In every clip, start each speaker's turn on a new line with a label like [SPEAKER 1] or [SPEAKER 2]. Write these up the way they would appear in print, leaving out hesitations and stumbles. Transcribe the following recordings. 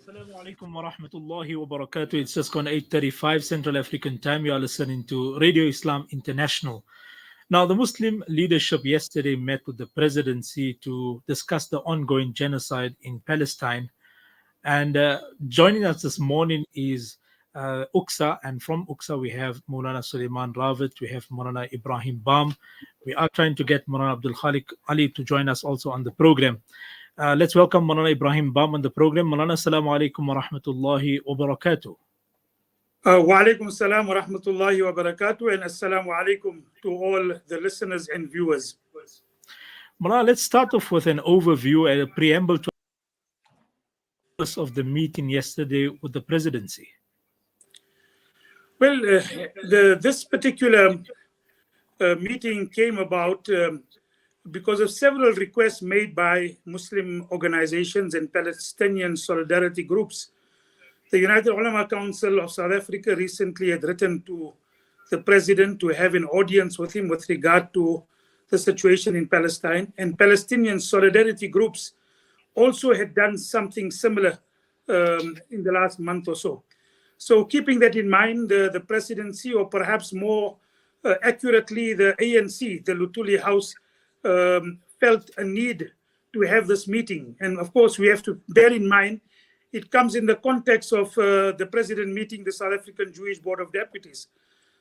[SPEAKER 1] Assalamu alaikum wa rahmatullahi wa barakatuh. It's just gone 8:35 Central African time. You are listening to Radio Islam International. Now, the Muslim leadership yesterday met with the presidency to discuss the ongoing genocide in Palestine. And joining us this morning is UXA. And from UXA, we have Maulana Suleiman Rawat, we have Maulana Ibrahim Bam. We are trying to get Maulana Abdul Khalik Ali to join us also on the program. Let's welcome Maulana Ibrahim Bam on the program. Maulana, assalamu alaikum wa rahmatullahi wa barakatuh.
[SPEAKER 2] Wa alaikum salam wa rahmatullahi wa barakatuh, and assalamu alaikum to all the listeners and viewers.
[SPEAKER 1] Maulana, let's start off with an overview and a preamble to of the meeting yesterday with the presidency.
[SPEAKER 2] Well, this particular meeting came about because of several requests made by Muslim organizations and Palestinian solidarity groups. The United Ulama Council of South Africa recently had written to the president to have an audience with him with regard to the situation in Palestine, and Palestinian solidarity groups also had done something similar in the last month or so. So keeping that in mind, the presidency, or perhaps more accurately, the ANC, the Luthuli House, felt a need to have this meeting. And of course, we have to bear in mind, it comes in the context of the president meeting the South African Jewish Board of Deputies.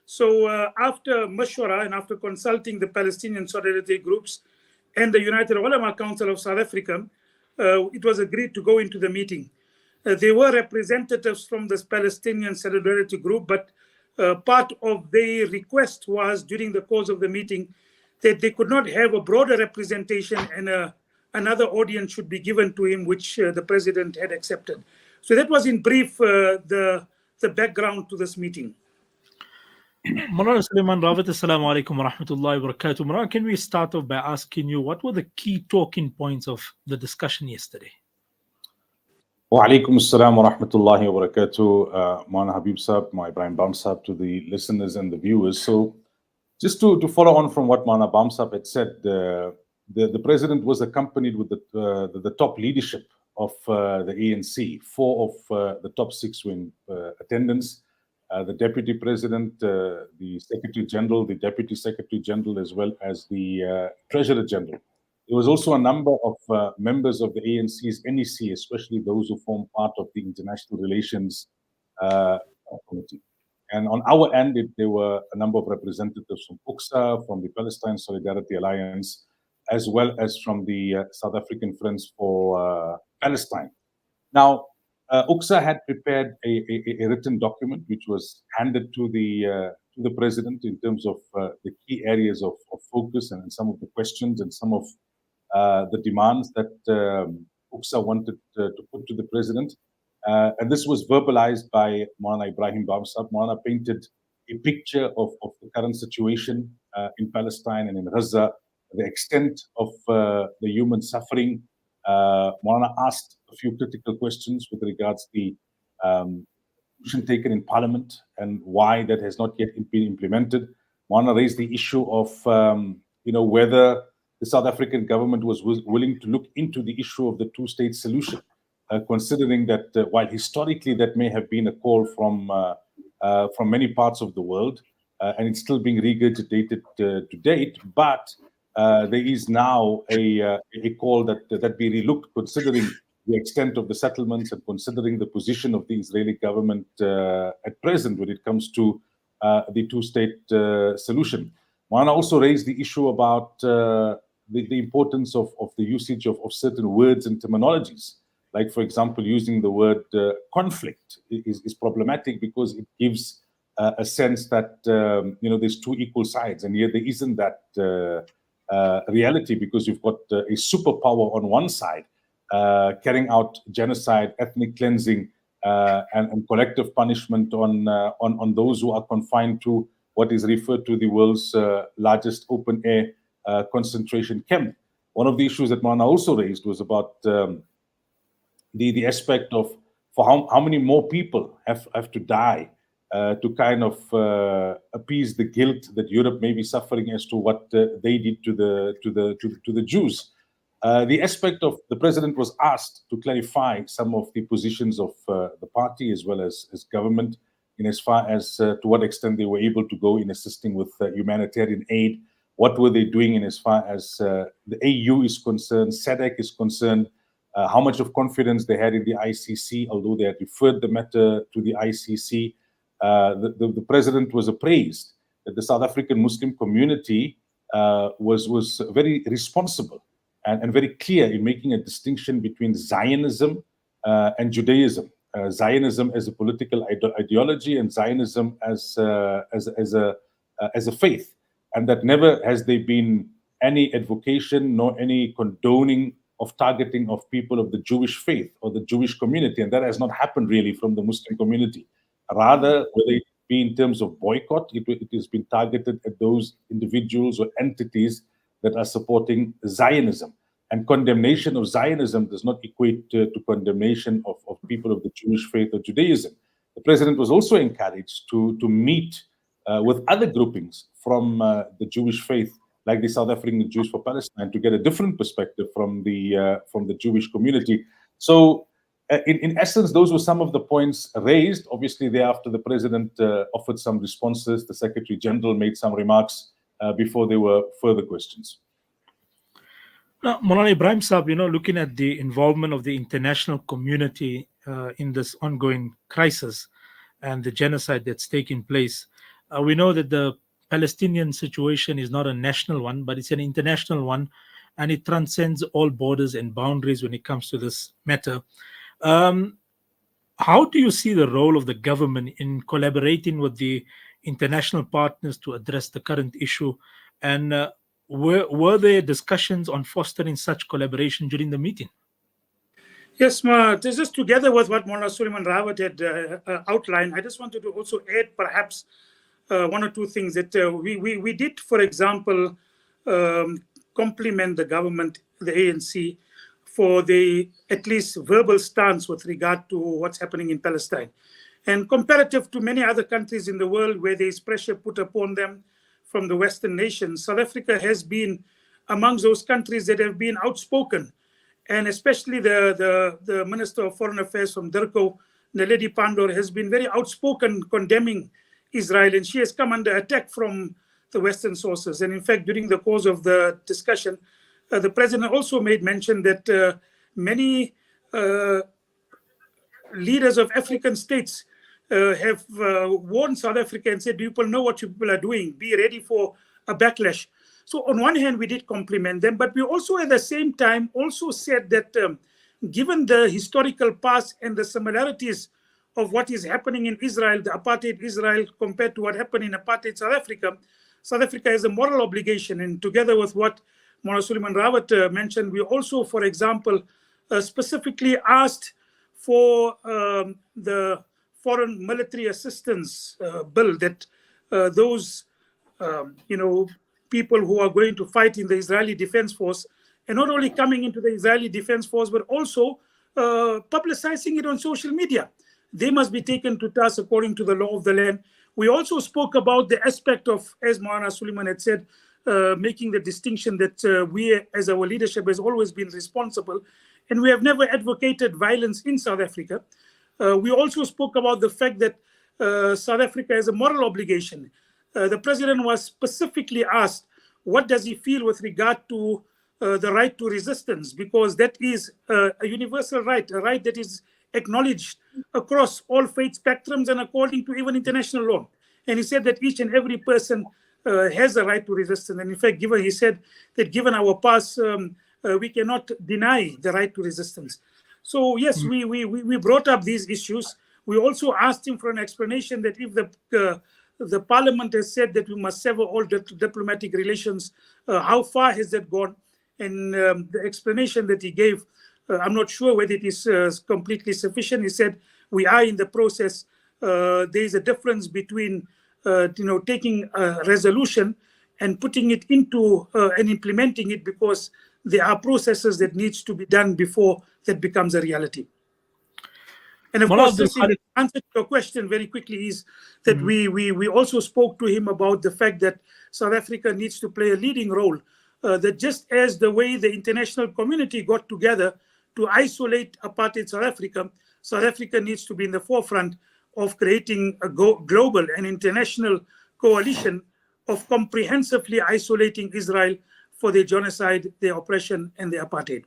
[SPEAKER 2] So after Mashwara and after consulting the Palestinian solidarity groups and the United Ulama Council of South Africa, it was agreed to go into the meeting. There were representatives from this Palestinian solidarity group, but part of their request was during the course of the meeting that they could not have a broader representation and another audience should be given to him, which the president had accepted. So that was in brief the background to this meeting.
[SPEAKER 1] Maulana Suleiman Rawat, assalamu alaikum wa rahmatullahi wa barakatuh. Maulana, can we start off by asking you what were the key talking points of the discussion yesterday?
[SPEAKER 3] Wa alaikum assalam wa rahmatullahi wa barakatuh. Maulana Habib Saab, my Ibrahim Bam Saab, to the listeners and the viewers. So just to follow on from what Maulana Bam Saab had said, the president was accompanied with the top leadership of the ANC. Four of the top six were in attendance. The deputy president, the secretary general, the deputy secretary general, as well as the treasurer general. There was also a number of members of the ANC's NEC, especially those who form part of the International Relations Committee. And on our end, there were a number of representatives from UXA, from the Palestine Solidarity Alliance, as well as from the South African Friends for Palestine. Now, UXA had prepared a written document which was handed to the president in terms of the key areas of focus and some of the questions and some of the demands that UXA wanted to put to the president. And this was verbalized by Maulana Ibrahim Bam Saab. Maulana painted a picture of the current situation in Palestine and in Gaza, the extent of the human suffering. Maulana asked a few critical questions with regards to the action taken in Parliament and why that has not yet been implemented. Maulana raised the issue of whether the South African government was willing to look into the issue of the two-state solution, considering that while historically that may have been a call from many parts of the world, and it's still being regurgitated to date, but there is now a call that be relooked, considering the extent of the settlements and considering the position of the Israeli government at present when it comes to the two-state solution. Maulana also raised the issue about the importance of the usage of certain words and terminologies. Like, for example, using the word conflict is problematic because it gives a sense that there's two equal sides, and yet there isn't that reality, because you've got a superpower on one side carrying out genocide, ethnic cleansing, and collective punishment on those who are confined to what is referred to the world's largest open-air concentration camp. One of the issues that Maulana also raised was about the aspect of for how many more people have to die to kind of appease the guilt that Europe may be suffering as to what they did to the Jews. The aspect of the president was asked to clarify some of the positions of the party as well as government, in as far as to what extent they were able to go in assisting with humanitarian aid. What were they doing in as far as the AU is concerned, SADC is concerned, how much of confidence they had in the ICC, although they had referred the matter to the ICC. The president was appraised that the South African Muslim community was very responsible and very clear in making a distinction between Zionism and Judaism. Zionism as a political ideology and Zionism as a faith, and that never has there been any advocation nor any condoning of targeting of people of the Jewish faith or the Jewish community, and that has not happened really from the Muslim community. Rather, whether it be in terms of boycott, it has been targeted at those individuals or entities that are supporting Zionism. And condemnation of Zionism does not equate to condemnation of people of the Jewish faith or Judaism. The president was also encouraged to meet with other groupings from the Jewish faith, like the South African Jews for Palestine, to get a different perspective from the Jewish community. So, in essence, those were some of the points raised. Obviously, thereafter, the president offered some responses. The Secretary General made some remarks before there were further questions.
[SPEAKER 1] Now, Maulana Ibrahim Saab, looking at the involvement of the international community in this ongoing crisis and the genocide that's taking place, we know that the Palestinian situation is not a national one, but it's an international one, and it transcends all borders and boundaries when it comes to this matter. How do you see the role of the government in collaborating with the international partners to address the current issue? And were there discussions on fostering such collaboration during the meeting?
[SPEAKER 2] Yes, this is together with what Maulana Suleiman Rawat had outlined. I just wanted to also add perhaps one or two things that we did, for example, compliment the government, the ANC, for the at least verbal stance with regard to what's happening in Palestine. And comparative to many other countries in the world where there is pressure put upon them from the Western nations, South Africa has been amongst those countries that have been outspoken. And especially the Minister of Foreign Affairs from Dirko, Naledi Pandor, has been very outspoken condemning Israel, and she has come under attack from the Western sources. And in fact, during the course of the discussion, the president also made mention that many leaders of African states have warned South Africa and said, people know what you people are doing, be ready for a backlash. So on one hand, we did compliment them, but we also at the same time also said that given the historical past and the similarities of what is happening in Israel, the apartheid Israel, compared to what happened in apartheid South Africa has a moral obligation. And together with what Maulana Suleiman Rawat mentioned, we also, for example, specifically asked for the foreign military assistance bill, that those people who are going to fight in the Israeli Defense Force, and not only coming into the Israeli Defense Force, but also publicizing it on social media. They must be taken to task according to the law of the land. We also spoke about the aspect of, as Maulana Suleiman had said, making the distinction that we as our leadership has always been responsible, and we have never advocated violence in South Africa. We also spoke about the fact that South Africa has a moral obligation. The president was specifically asked, what does he feel with regard to the right to resistance? Because that is a universal right, a right that is acknowledged across all faith spectrums and according to even international law. And he said that each and every person has a right to resistance. And in fact, he said that given our past, we cannot deny the right to resistance. So yes, we brought up these issues. We also asked him for an explanation that if the parliament has said that we must sever all diplomatic relations, how far has that gone? And the explanation that he gave, I'm not sure whether it is completely sufficient. He said, we are in the process. There is a difference between taking a resolution and putting it into and implementing it, because there are processes that needs to be done before that becomes a reality. And of course, this answer to your question very quickly is that we also spoke to him about the fact that South Africa needs to play a leading role that just as the way the international community got together to isolate apartheid South Africa needs to be in the forefront of creating a global and international coalition of comprehensively isolating Israel for their genocide, their oppression, and their apartheid.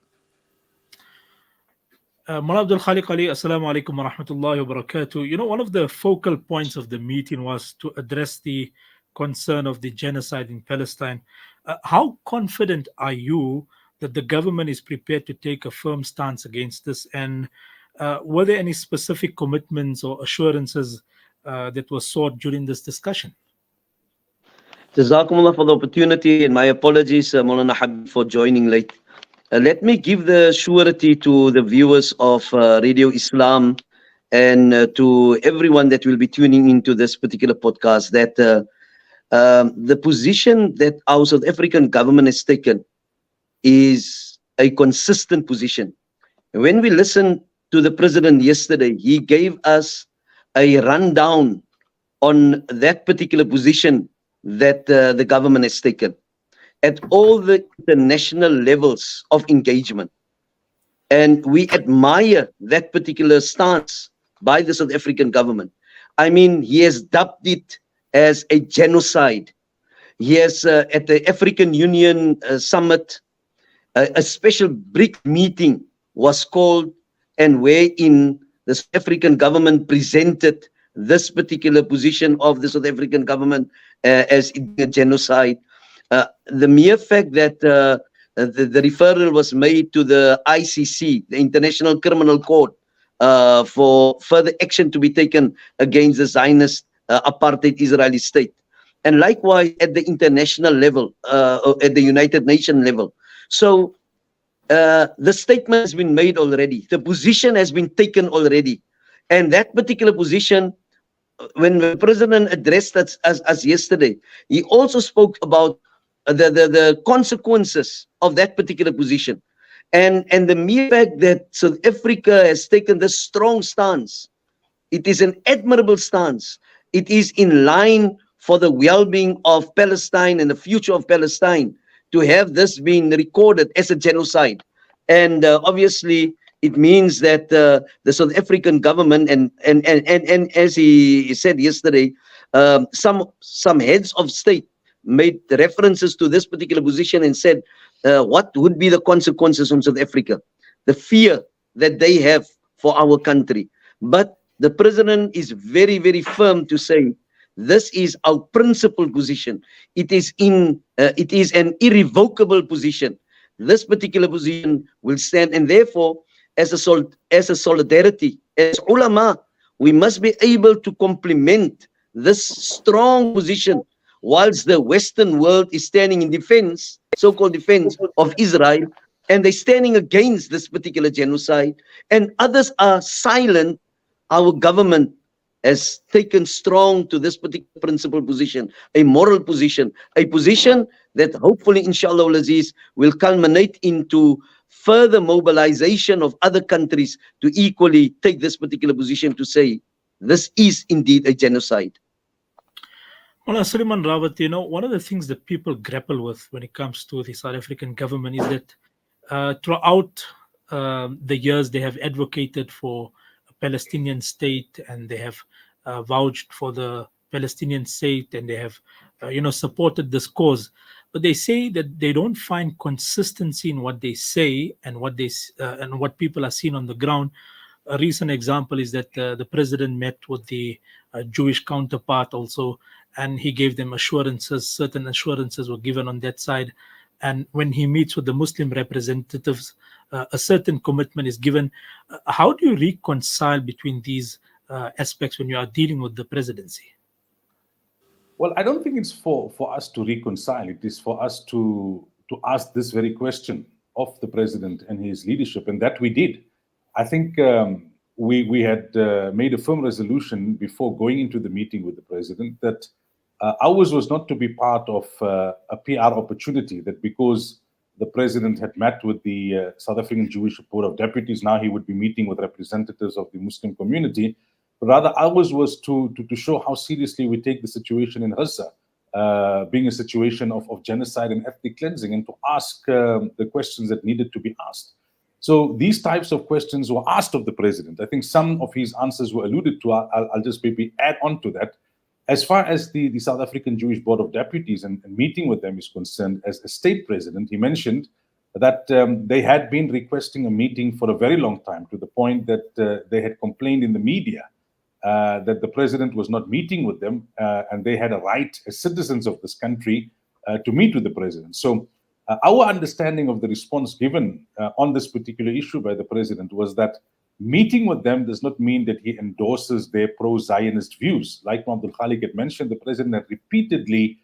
[SPEAKER 1] Mullah Abdul Khaliq Ali, Assalamu alaikum wa rahmatullahi wa barakatuh. You know, one of the focal points of the meeting was to address the concern of the genocide in Palestine. How confident are you that the government is prepared to take a firm stance against this? And were there any specific commitments or assurances that were sought during this discussion?
[SPEAKER 4] Jazakumullah for the opportunity, and my apologies, Maulana Habib, for joining late. Let me give the surety to the viewers of Radio Islam and to everyone that will be tuning into this particular podcast that the position that our South African government has taken is a consistent position. When we listened to the president yesterday, he gave us a rundown on that particular position that the government has taken at all the international levels of engagement. And we admire that particular stance by the South African government. I mean, he has dubbed it as a genocide. He has, at the African Union summit, a special BRIC meeting was called, and wherein the South African government presented this particular position of the South African government as a genocide. The mere fact that the referral was made to the ICC, the International Criminal Court, for further action to be taken against the Zionist apartheid Israeli state. And likewise at the international level, at the United Nations level. So the statement has been made already. The position has been taken already. And that particular position, when the president addressed us yesterday, he also spoke about the consequences of that particular position. And the mere fact that South Africa has taken this strong stance, it is an admirable stance. It is in line for the well-being of Palestine and the future of Palestine to have this being recorded as a genocide. And obviously, it means that the South African government and as he said yesterday, some heads of state made references to this particular position and said what would be the consequences on South Africa, the fear that they have for our country. But the president is very, very firm to say this is our principal position. It is an irrevocable position. This particular position will stand, and therefore, as a solidarity, as ulama, we must be able to complement this strong position whilst the Western world is standing in defense, so-called defense of Israel, and they're standing against this particular genocide, and others are silent. Our government has taken strong to this particular principal position, a moral position, a position that hopefully, inshallah al-Aziz, will culminate into further mobilization of other countries to equally take this particular position to say, this is indeed a genocide.
[SPEAKER 1] Well, Suleiman Rawat, you know, one of the things that people grapple with when it comes to the South African government is that throughout the years they have advocated for a Palestinian state, and they have vouched for the Palestinian state, and they have, supported this cause. But they say that they don't find consistency in what they say and what people are seeing on the ground. A recent example is that the president met with the Jewish counterpart also, and he gave them assurances. Certain assurances were given on that side. And when he meets with the Muslim representatives, a certain commitment is given. How do you reconcile between these aspects when you are dealing with the presidency?
[SPEAKER 3] Well, I don't think it's for us to reconcile. It is for us to ask this very question of the president and his leadership, and that we did. I think we had made a firm resolution before going into the meeting with the president that ours was not to be part of a PR opportunity, that because the president had met with the South African Jewish Board of Deputies, now he would be meeting with representatives of the Muslim community. But rather, ours was to show how seriously we take the situation in Gaza. being a situation of genocide and ethnic cleansing, and to ask the questions that needed to be asked. So these types of questions were asked of the president. I think some of his answers were alluded to. I'll just maybe add on to that. As far as the South African Jewish Board of Deputies and meeting with them is concerned, as a state president, he mentioned that they had been requesting a meeting for a very long time, to the point that they had complained in the media that the president was not meeting with them, and they had a right as citizens of this country to meet with the president. So our understanding of the response given on this particular issue by the president was that meeting with them does not mean that he endorses their pro-Zionist views. Like Abdul Khalik had mentioned, the president had repeatedly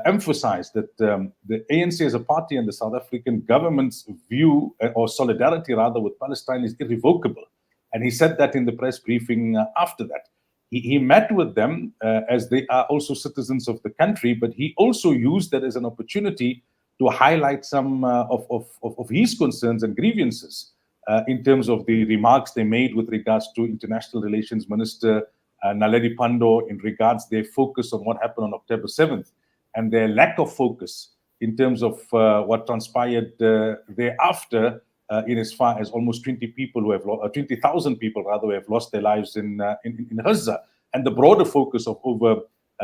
[SPEAKER 3] emphasized that the ANC as a party and the South African government's view, or solidarity rather, with Palestine is irrevocable. And he said that in the press briefing after that. He met with them as they are also citizens of the country, but he also used that as an opportunity to highlight some of his concerns and grievances in terms of the remarks they made with regards to International Relations Minister Naledi Pandor in regards their focus on what happened on October 7th and their lack of focus in terms of what transpired thereafter, in as far as almost 20,000 people rather, who have lost their lives in Gaza, and the broader focus of over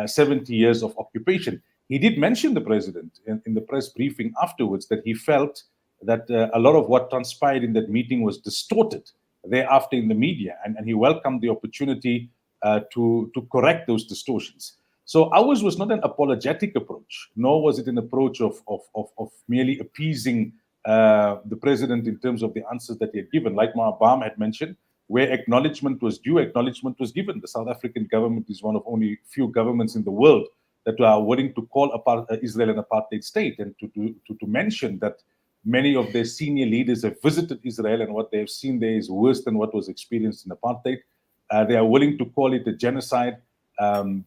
[SPEAKER 3] 70 years of occupation. He did mention, the president, in the press briefing afterwards, that he felt that a lot of what transpired in that meeting was distorted thereafter in the media, and he welcomed the opportunity to correct those distortions. So ours was not an apologetic approach, nor was it an approach of merely appeasing the president in terms of the answers that he had given. Like Mahabam had mentioned, where acknowledgement was due, acknowledgement was given. The South African government is one of only few governments in the world that are willing to call Israel an apartheid state, and to mention that many of their senior leaders have visited Israel, and what they have seen there is worse than what was experienced in apartheid. They are willing to call it a genocide.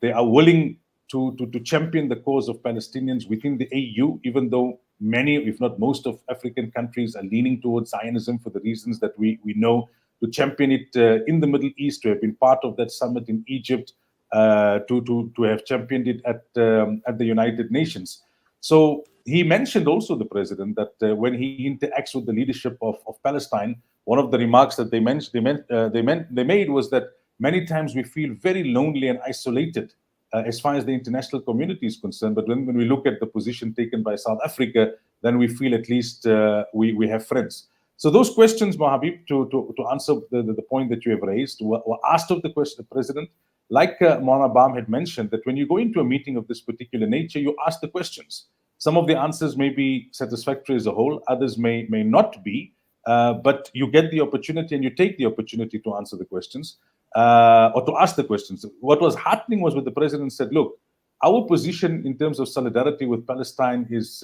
[SPEAKER 3] They are willing to champion the cause of Palestinians within the AU, even though many, if not most, of African countries are leaning towards Zionism for the reasons that we know, to champion it in the Middle East, to have been part of that summit in Egypt, to have championed it at the United Nations. So he mentioned also, the president, that when he interacts with the leadership of Palestine, one of the remarks that they made was that many times we feel very lonely and isolated as far as the international community is concerned. But when we look at the position taken by South Africa, then we feel at least we have friends. So those questions, Mahabib, to answer the point that you have raised, were asked of the president. Like Maulana Bam had mentioned, that when you go into a meeting of this particular nature, you ask the questions. Some of the answers may be satisfactory as a whole, others may not be, but you get the opportunity and you take the opportunity to answer the questions, or to ask the questions. What was heartening was when the president said, look, our position in terms of solidarity with Palestine is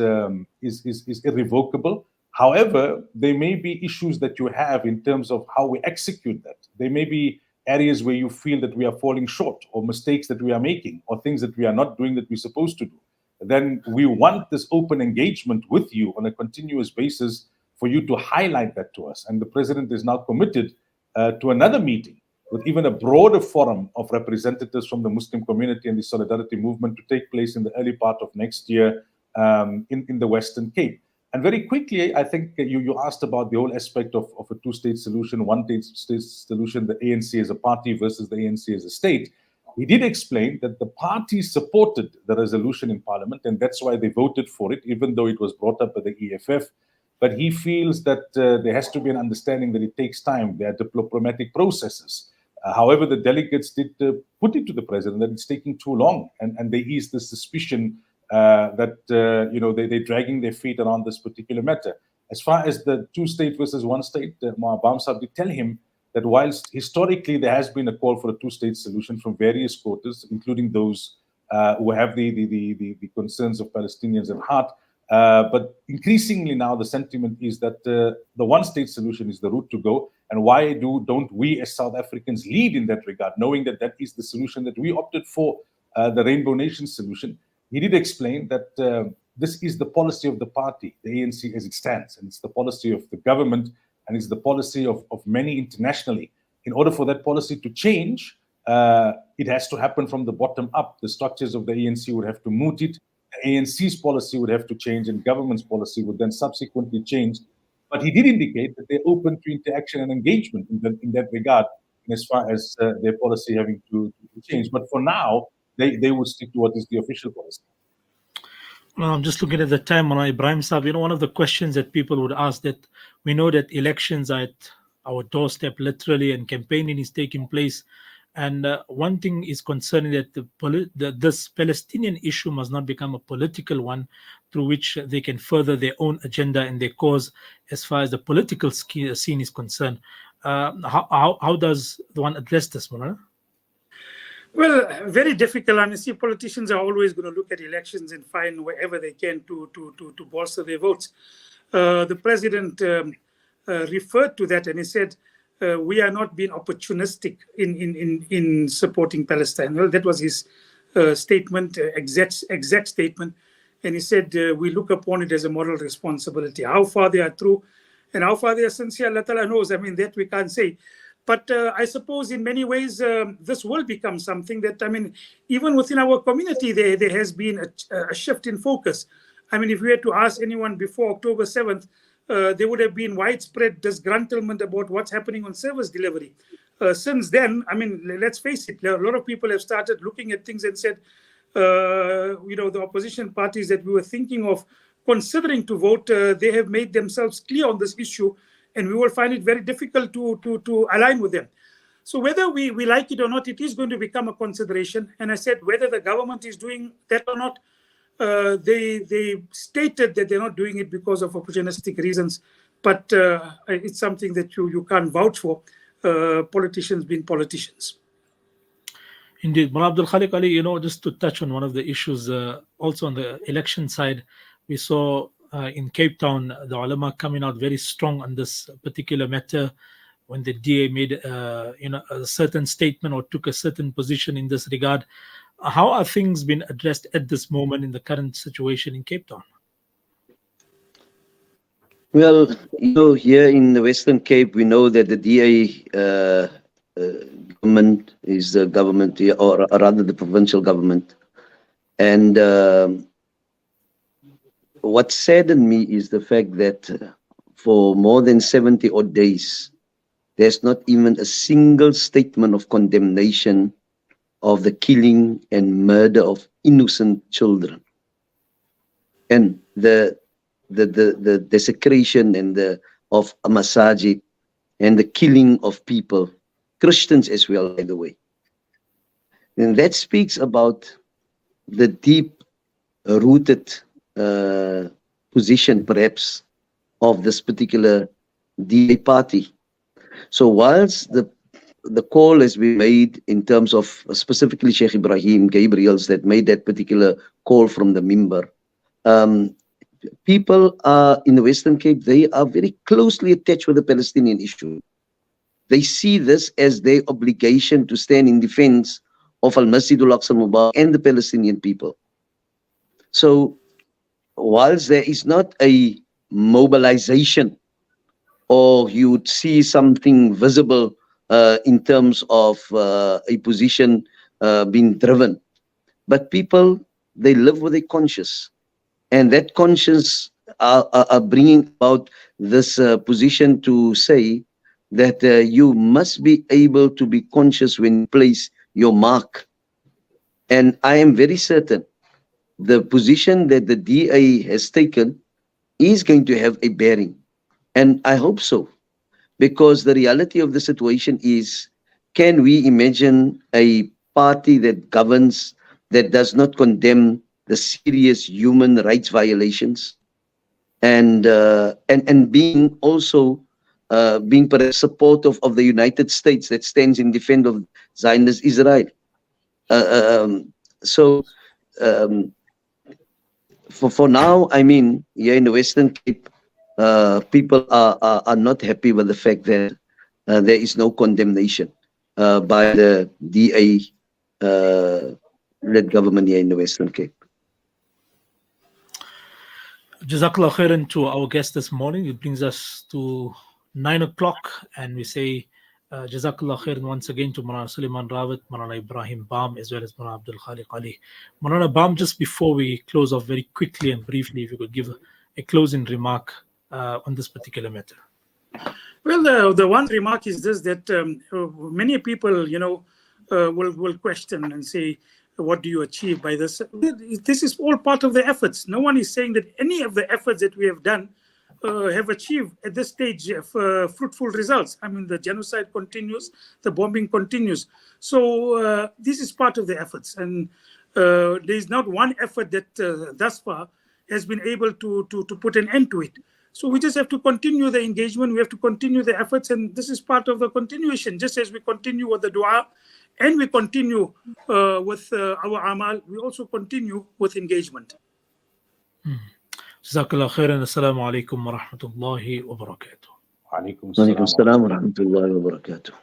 [SPEAKER 3] irrevocable. However, there may be issues that you have in terms of how we execute that. There may be areas where you feel that we are falling short, or mistakes that we are making, or things that we are not doing that we're supposed to do. Then we want this open engagement with you on a continuous basis for you to highlight that to us. And the president is now committed to another meeting with even a broader forum of representatives from the Muslim community and the Solidarity Movement to take place in the early part of next year in the Western Cape. And very quickly, I think you asked about the whole aspect of a two-state solution, one-state solution, the ANC as a party versus the ANC as a state. He did explain that the party supported the resolution in Parliament, and that's why they voted for it, even though it was brought up by the EFF. But he feels that there has to be an understanding that it takes time. There are diplomatic processes. However, the delegates did put it to the president that it's taking too long, and there is the suspicion that they're dragging their feet around this particular matter. As far as the two-state versus one-state, Mahabam Sahib did tell him that whilst historically there has been a call for a two-state solution from various quarters, including those who have the concerns of Palestinians at heart, but increasingly now the sentiment is that the one-state solution is the route to go. And why don't we as South Africans lead in that regard, knowing that that is the solution that we opted for, the Rainbow Nation solution? He did explain that this is the policy of the party, the ANC as it stands, and it's the policy of the government, and it's the policy of many internationally. In order for that policy to change, it has to happen from the bottom up. The structures of the ANC would have to moot it. The ANC's policy would have to change, and government's policy would then subsequently change. But he did indicate that they're open to interaction and engagement in that regard, as far as their policy having to change. But for now, they would stick to what is the official policy.
[SPEAKER 1] Well, I'm just looking at the time on Ibrahim Saab. One of the questions that people would ask, that we know that elections are at our doorstep literally, and campaigning is taking place. And one thing is concerning that this Palestinian issue must not become a political one through which they can further their own agenda and their cause as far as the political scene is concerned. How does one address this, Mulana?
[SPEAKER 2] Well, very difficult. And you see, politicians are always going to look at elections and find wherever they can to bolster their votes. The president referred to that, and he said, we are not being opportunistic in supporting Palestine. Well, that was his statement, exact statement. And he said, we look upon it as a moral responsibility. How far they are true and how far they are sincere, Allah Ta'ala knows. I mean, that we can't say. But I suppose in many ways, this will become something that, I mean, even within our community, there has been a shift in focus. I mean, if we had to ask anyone before October 7th, there would have been widespread disgruntlement about what's happening on service delivery. Since then, I mean, let's face it, a lot of people have started looking at things and said, the opposition parties that we were thinking of considering to vote, they have made themselves clear on this issue, and we will find it very difficult to align with them. So whether we like it or not, it is going to become a consideration. And I said, whether the government is doing that or not, they stated that they're not doing it because of opportunistic reasons, but it's something that you can't vouch for, politicians being politicians.
[SPEAKER 1] Indeed. Mullah Abdul Khaliq Ali, just to touch on one of the issues, also on the election side, we saw in Cape Town, the ulama coming out very strong on this particular matter when the DA made a certain statement or took a certain position in this regard. How are things being addressed at this moment in the current situation in Cape Town?
[SPEAKER 4] Well, here in the Western Cape, we know that the DA government is the government, or rather the provincial government. And what saddened me is the fact that for more than 70 odd days, there's not even a single statement of condemnation of the killing and murder of innocent children, and the desecration and of a masajid, and the killing of people, Christians as well, by the way. And that speaks about the deep-rooted position, perhaps, of this particular DA party. So whilst the call has been made in terms of specifically Sheikh Ibrahim Gabriel's that made that particular call from the mimbar, people are in the Western Cape, they are very closely attached with the Palestinian issue. They see this as their obligation to stand in defense of Al-Masjid Al-Aqsa Mubarak and the Palestinian people. So whilst there is not a mobilization, or you would see something visible in terms of a position being driven, but people, they live with a conscience, and that conscience are bringing about this position to say that you must be able to be conscious when you place your mark. And I am very certain the position that the DA has taken is going to have a bearing. And I hope so, because the reality of the situation is, can we imagine a party that governs, that does not condemn the serious human rights violations, and being also being perhaps supportive of the United States that stands in defense of Zionist Israel? For now, I mean, here in the Western Cape, people are not happy with the fact that there is no condemnation by the DA-led government here in the Western Cape.
[SPEAKER 1] Jazakallah khairan to our guest this morning. It brings us to 9 o'clock, and we say Jazakallah khair once again to Marana Suleiman Rawat, Marana Ibrahim Bam, as well as Marana Abdul Khaliq Ali. Marana Bam, just before we close off very quickly and briefly, if you could give a closing remark on this particular matter.
[SPEAKER 2] Well, the one remark is this, that many people, will question and say, what do you achieve by this? This is all part of the efforts. No one is saying that any of the efforts that we have done have achieved at this stage fruitful results. I mean, the genocide continues, the bombing continues. So this is part of the efforts. And there is not one effort that thus far has been able to put an end to it. So we just have to continue the engagement. We have to continue the efforts. And this is part of the continuation. Just as we continue with the dua and we continue with our amal, we also continue with engagement.
[SPEAKER 1] Jazakallah khairan. Assalamu alaikum wa rahmatullahi wa barakatuh.
[SPEAKER 3] Alaikum
[SPEAKER 4] Wa alaikum assalam wa rahmatullahi wa barakatuh.